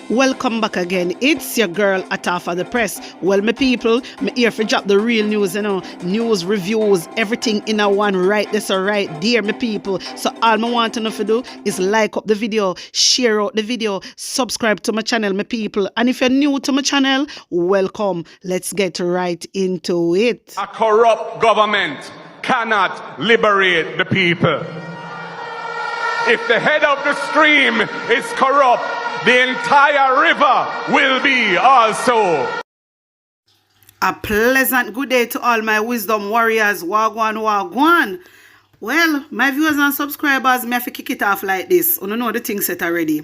Welcome back again. It's your girl Atafa the Press. Well, my people, me here for drop the real news, news, reviews, everything in a one right this or right there, my people. So all I want to know to do is like up the video, share out the video, subscribe to my channel, my people. And if you're new to my channel, welcome. Let's get right into it. A corrupt government cannot liberate the people. If the head of the stream is corrupt, the entire river will be also. A pleasant good day to all my wisdom warriors. Wagwan, wagwan. Well, my viewers and subscribers, me have to kick it off like this. You know the thing set already.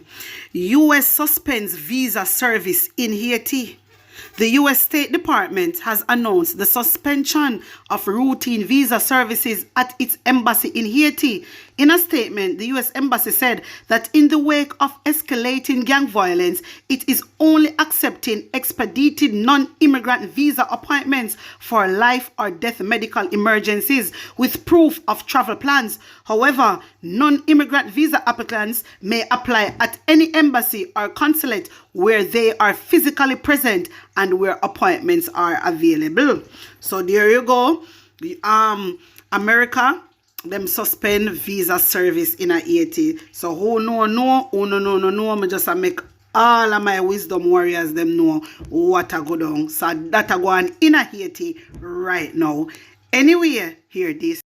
US suspends visa service in Haiti. The U.S. State Department has announced the suspension of routine visa services at its embassy in Haiti. In a statement, the U.S. Embassy said that in the wake of escalating gang violence, it is only accepting expedited non-immigrant visa appointments for life or death medical emergencies with proof of travel plans. However, non-immigrant visa applicants may apply at any embassy or consulate where they are physically present and where appointments are available. So there you go. America, them suspend visa service in Haiti. So who no. Me just make all of my wisdom warriors them know what a go down. So that a go on in Haiti right now. Anyway, hear this.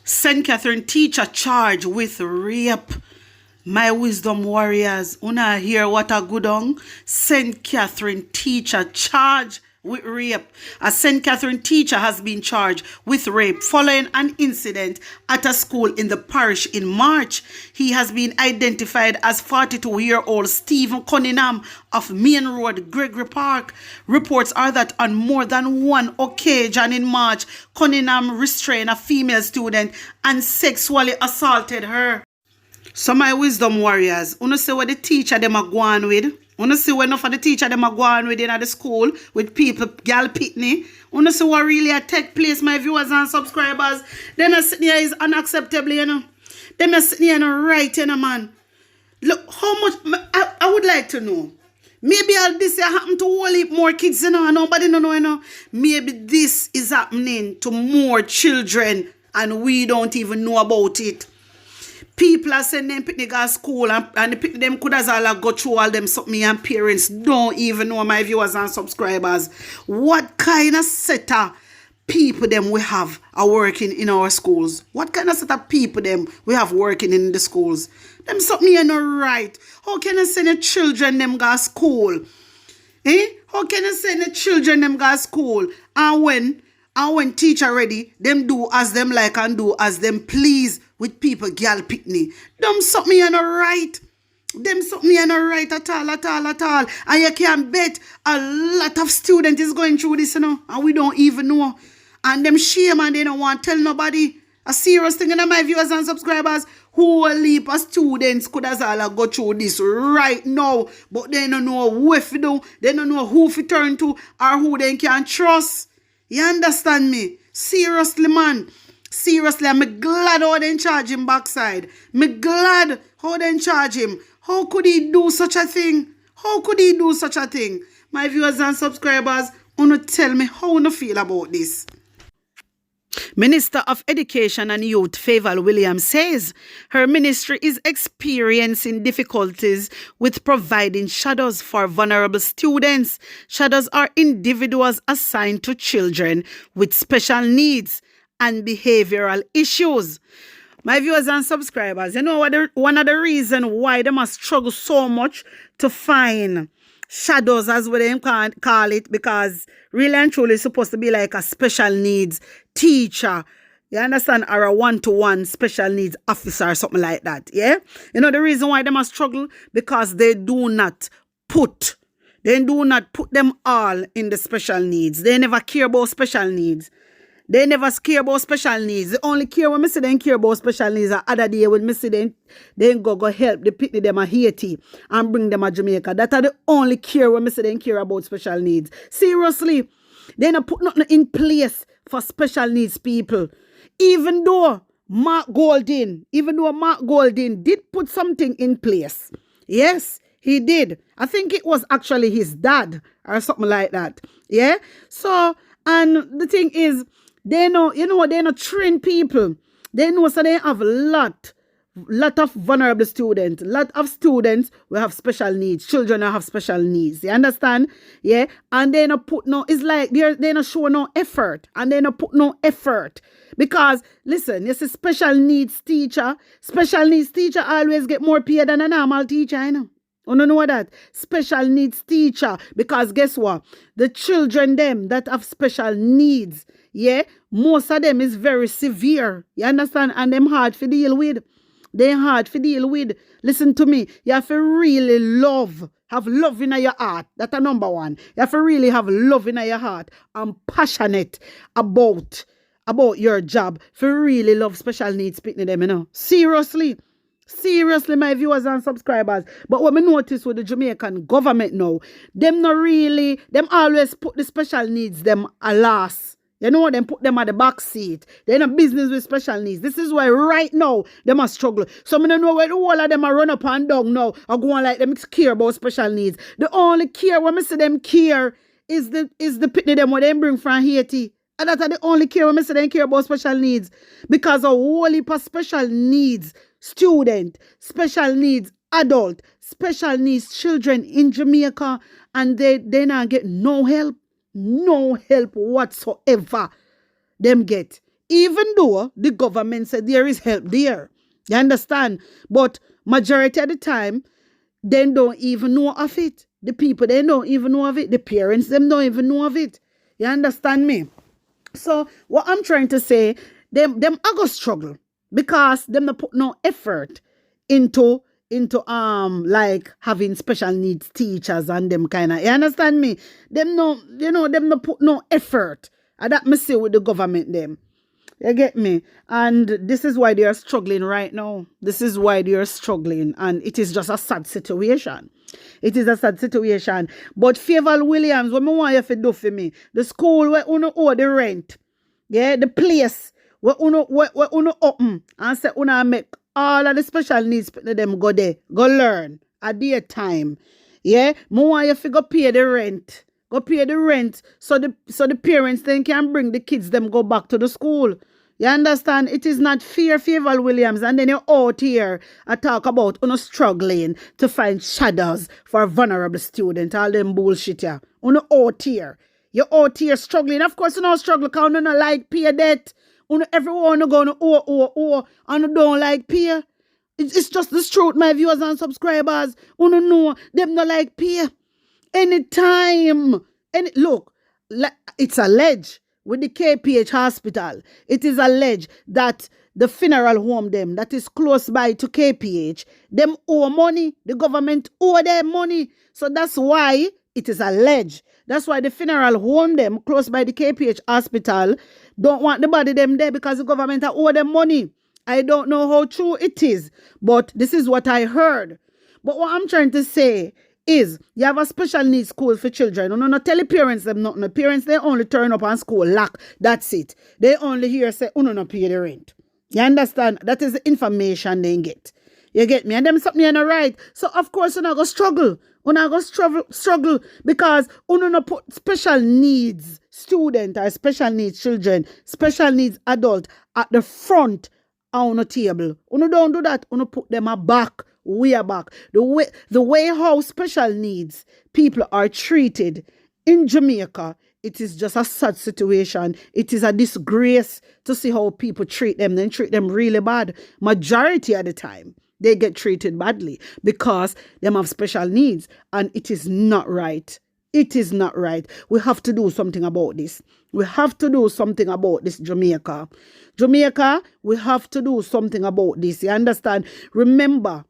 St. Catherine teacher charged with rape. My wisdom warriors, una hear what a good on? St. Catherine teacher charged with rape. A St. Catherine teacher has been charged with rape following an incident at a school in the parish in March. He has been identified as 42-year-old Stephen Cunningham of Main Road, Gregory Park. Reports are that on more than one occasion in March, Cunningham restrained a female student and sexually assaulted her. So my wisdom warriors, you see what the teacher them are going with? You see what enough of the teacher them are going with in the school with people, girl pitney? You see what really take place, my viewers and subscribers? Them sitting here is unacceptable, you know. Them sitting here right, you know, man. Look, how much, I would like to know. Maybe all this happen to whole heap more kids, you know, and nobody know, you know. Maybe this is happening to more children and we don't even know about it. People are sending them picnic at school and the picnic them could as all go through all them something and parents don't even know, my viewers and subscribers, what kind of set of people them we have are working in our schools. What kind of set of people them we have working in the schools. Them something you know right. How can I send the children them go to school? How can I send the children them go to school? And when teacher ready, them do as them like and do as them please with people girl picnic. Them something you know right. Them something you know right at all. And you can bet a lot of students is going through this, you know, and we don't even know. And them shame and they don't want to tell nobody. A serious thing, in my viewers and subscribers, whole heap of students could as all go through this right now, but they don't know who to do, they don't know who to turn to or who they can trust. You understand me? Seriously, man. Seriously, I'm glad how they charge him backside. I'm glad how they charge him. How could he do such a thing? How could he do such a thing? My viewers and subscribers, wanna tell me how you feel about this. Minister of Education and Youth Favour Williams says her ministry is experiencing difficulties with providing shadows for vulnerable students. Shadows are individuals assigned to children with special needs and behavioral issues. My viewers and subscribers, you know what? One of the reasons why they must struggle so much to find shadows, as what they can't call it, because really and truly it's supposed to be like a special needs teacher, you understand, or a one-to-one special needs officer or something like that, yeah? You know the reason why they must struggle? Because they do not put them all in the special needs. They never care about special needs. They never care about special needs. They only care when me say they care about special needs. The other day when me say they go help the picnic them a Haiti and bring them a Jamaica. That are the only care when me say they care about special needs. Seriously, they not put nothing in place for special needs people. Even though Mark Golding did put something in place. Yes, He did. I think it was actually his dad or something like that. Yeah. So, and the thing is, they know, they know train people. They know, so they have lot of vulnerable students. Lot of students will have special needs. Children will have special needs. You understand? Yeah. And they not put no, it's like they not show no effort. And they not put no effort. Because, listen, you see, special needs teacher always get more pay than a normal teacher, you know. You don't know that? Special needs teacher. Because guess what? The children them that have special needs, yeah, most of them is very severe. You understand? And them hard to deal with. They're hard to deal with. Listen to me. You have to really have love in your heart. That's a number one. You have to really have love in your heart and passionate about your job. For really love special needs people them, you know. Seriously, my viewers and subscribers. But what I notice with the Jamaican government now, them always put the special needs them a last. You know, them put them at the back seat. They're in a business with special needs. This is why right now they must struggle. So I don't know where the whole of them are run up and down now or go on like them care about special needs. The only care when I say them care is the pitney them what they bring from Haiti. And that's the only care when I say them care about special needs. Because a whole heap of special needs student, special needs adult, special needs children in Jamaica, and they not get no help. No help whatsoever them get. Even though the government said there is help there. You understand? But majority of the time, they don't even know of it. The people, they don't even know of it. The parents, them don't even know of it. You understand me? So, what I'm trying to say, them are going to struggle. Because them not put no effort into like having special needs teachers and them kind of, you understand me? Them no put no effort. And that me say with the government them. You get me? And this is why they are struggling right now. This is why they are struggling. And it is just a sad situation. It is a sad situation. But Favour Williams, what I want you to do for me, the school where you owe the rent, yeah, the place where you open and say you make all of the special needs them go there, go learn at their time. Yeah, more want you to go pay the rent. Go pay the rent so the parents then can bring the kids them go back to the school. You understand? It is not fair, Favour Williams, and then you're out here and talk about struggling to find shadows for vulnerable students, all them bullshit here. Out here. You're out here struggling. Of course, you don't struggle because you don't like pay debt. Everyone going to and you don't like pay. It's just the truth, my viewers and subscribers. You know them not like pay. Anytime. Look, it's alleged with the KPH hospital. It is alleged that the funeral home them that is close by to KPH, them owe money. The government owe them money. So that's why it is alleged. That's why the funeral home them close by the KPH hospital don't want the body them there because the government owe them money. I don't know how true it is, but this is what I heard. But what I'm trying to say is you have a special needs school for children. You not tell the parents them nothing. The parents, they only turn up on school lack. That's it. They only hear say, not pay the rent. You understand? That is the information they get. You get me? And them something not right. So of course you're not going to struggle. You're not going to struggle because you not put special needs student or special needs children, special needs adult at the front on the table. You don't do that. You put them back. We are back. The way how special needs people are treated in Jamaica, it is just a sad situation. It is a disgrace to see how people treat them. They treat them really bad. Majority of the time, they get treated badly because they have special needs, and it is not right. It is not right. We have to do something about this. We have to do something about this, Jamaica. Jamaica, we have to do something about this. You understand? Remember,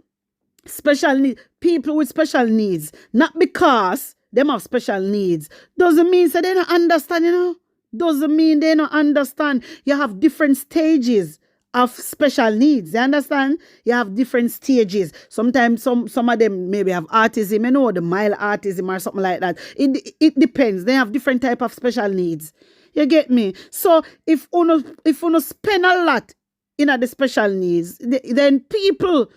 special needs, people with special needs, not because them have special needs, doesn't mean that they don't understand, you know. Doesn't mean they don't understand. You have different stages of special needs. You understand? You have different stages. Sometimes some of them maybe have autism, you know, the mild autism or something like that. It depends. They have different type of special needs. You get me? So if you spend a lot in the special needs, then people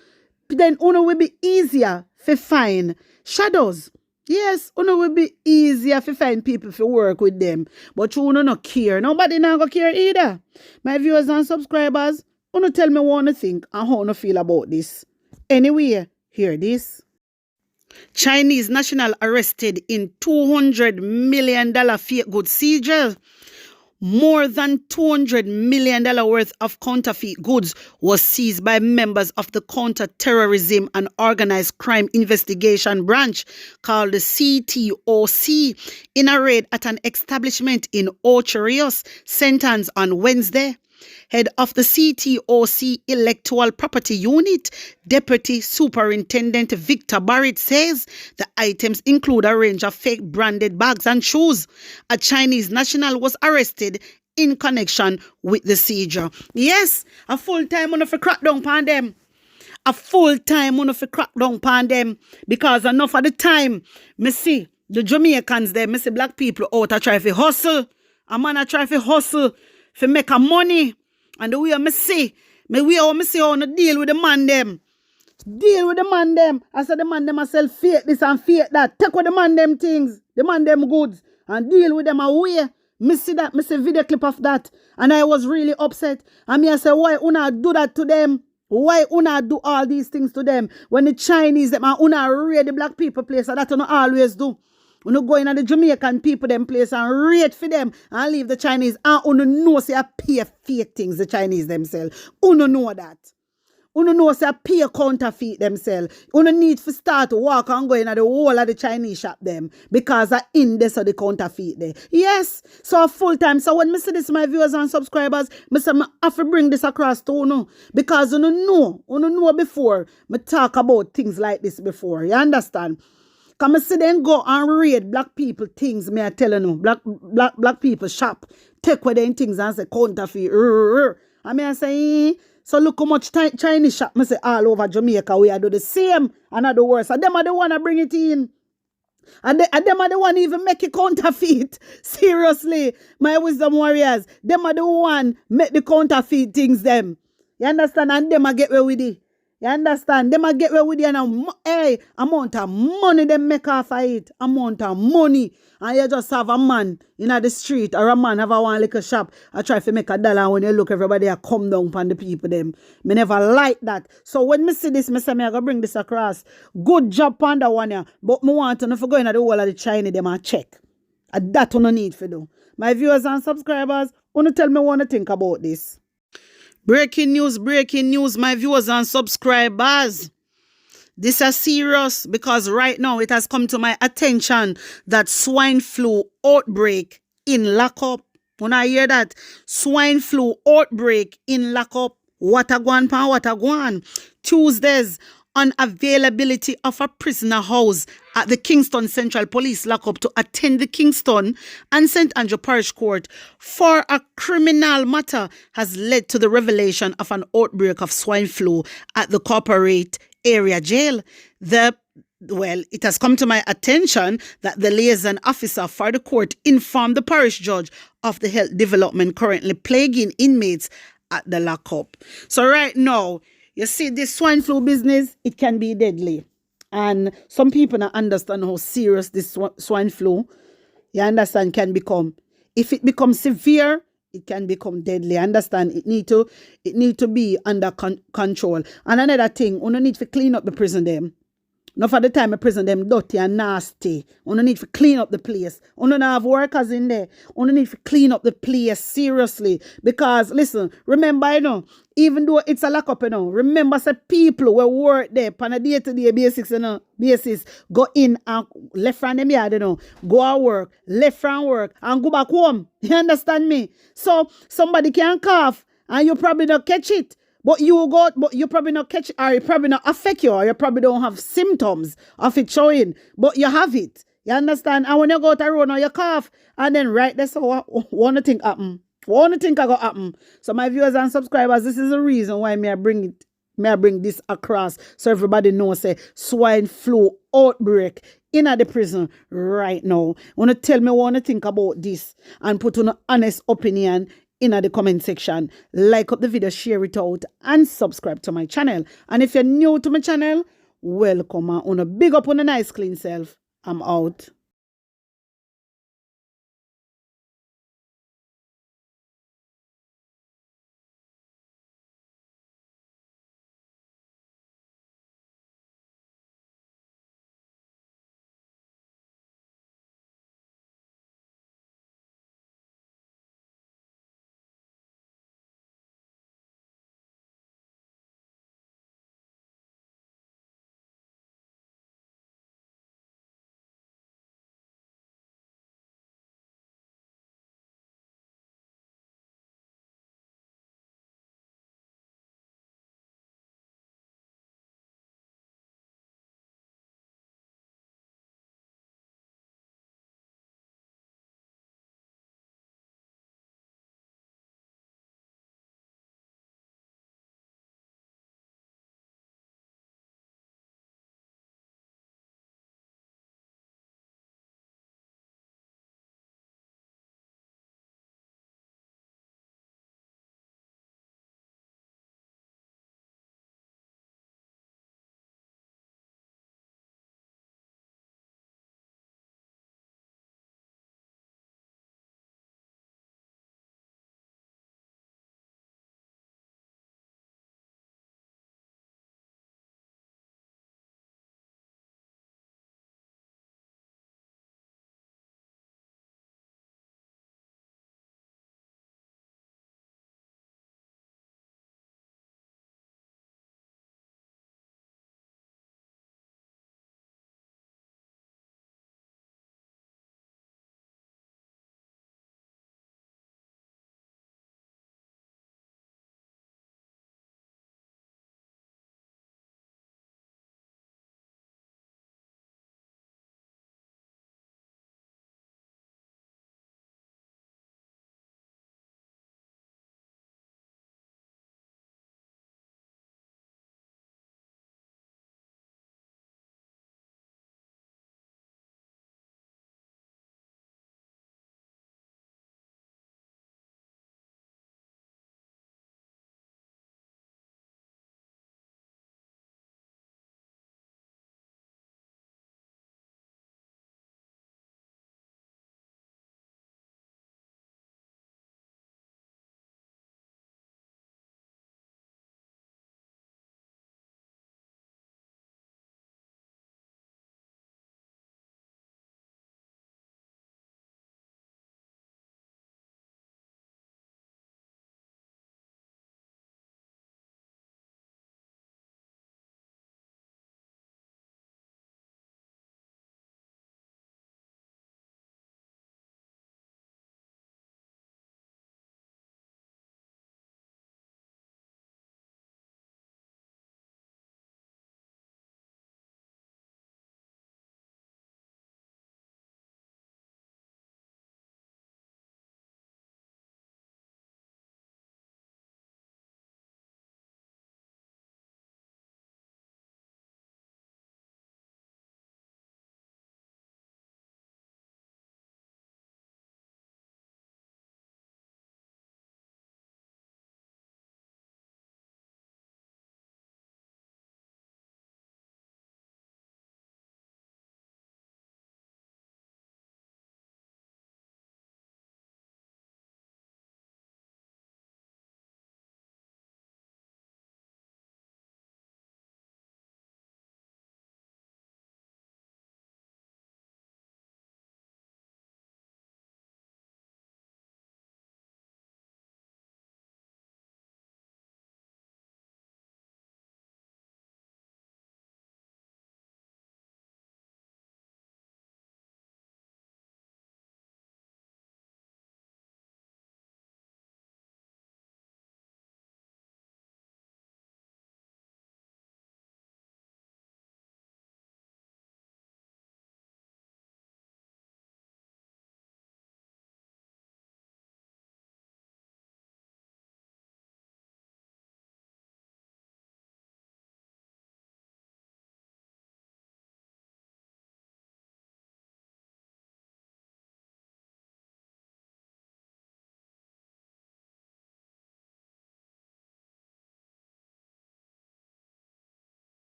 then uno will be easier to find shadows. Yes, uno will be easier to find people to work with them. But you uno not care. Nobody not go care either. My viewers and subscribers, uno tell me what you think and how you feel about this. Anyway, hear this. Chinese national arrested in $200 million fake goods seizure. More than $200 million worth of counterfeit goods was seized by members of the Counter-Terrorism and Organized Crime Investigation Branch, called the CTOC, in a raid at an establishment in Ocho Rios, Sentence on Wednesday. Head of the CTOC Electoral Property Unit, Deputy Superintendent Victor Barrett, says the items include a range of fake branded bags and shoes. A Chinese national was arrested in connection with the seizure. Yes, a full-time one of a crack down upon them. A full-time one of a crack down upon them. Because enough of the time, me see the Jamaicans there, me see black people out a try to hustle. A man a try to hustle for make a money. And the way I see how to deal with the man them. Deal with the man them. I said the man them sell fake this and fake that. Take with the man them things, the man them goods, and deal with them away. Me see that, me see video clip of that. And I was really upset. And me I said, why una do that to them? Why una do all these things to them? When the Chinese them and una raid the black people place, so that una always do. Uno go in at the Jamaican people them place and rate for them and leave the Chinese. And uno know say a pay fake things the Chinese themselves. Uno know that. Uno know say a pay counterfeit themselves. Uno need to start to walk and go in at the whole of the Chinese shop them because are in this or the counterfeit there. Yes. So a full time. So when I see this, my viewers and subscribers, I say I have to bring this across to uno. Because uno know before me talk about things like this before. You understand? Come and see them go and raid black people things, me I tell you no. Black people shop. Take away them things and say counterfeit. And me I say, so look how much Chinese shop me say all over Jamaica we are do the same and are the worst. And them are the one that bring it in. And them are the one even make it counterfeit. Seriously, my wisdom warriors. Them are the one make the counterfeit things them. You understand? And them are get away with it. You understand? Them a get away with you now. Hey, amount of money them make off of it. Amount of money. And you just have a man in the street or a man have a one little shop. I try to make $1 when you look everybody a come down upon the people them. Me never like that. So when me see this, me say me I go bring this across. Good job on that one here. But me want to know if you go in the whole of the China them and check. And that you no need for do. My viewers and subscribers, want to tell me what you think about this. Breaking news, my viewers and subscribers. This is serious because right now it has come to my attention that swine flu outbreak in lockup. When I hear that, swine flu outbreak in lockup, what a guan. Tuesdays, unavailability of a prisoner house at the Kingston Central Police lockup to attend the Kingston and St. Andrew Parish Court for a criminal matter has led to the revelation of an outbreak of swine flu at the corporate area jail. It has come to my attention that the liaison officer for the court informed the parish judge of the health development currently plaguing inmates at the lockup. So right now, you see, this swine flu business, it can be deadly. And some people don't understand how serious this swine flu, you understand, can become. If it becomes severe, it can become deadly. Understand? It need to be under control. And another thing, we don't need to clean up the prison them. Not for the time the prison them dirty and nasty. We don't need to clean up the place. We don't have workers in there. We don't need to clean up the place seriously. Because listen, remember, even though it's a lockup, remember say people will work there on a day-to-day basis, go in and left from them yard, go to work, left from work, and go back home. You understand me? So somebody can cough and you probably don't catch it. But you probably not catch it, or it probably not affect you, or you probably don't have symptoms of it showing, but you have it. You understand? And when you go to the road, you cough, and then right there, so what think happen? What think I got happen? So my viewers and subscribers, this is the reason why I bring this across, so everybody knows say swine flu outbreak in the prison right now. Want to tell me what you think about this and put an honest opinion in the comment section. Like up the video, share it out, and subscribe to my channel. And if you're new to my channel, welcome and on a big up on a nice clean self. I'm out.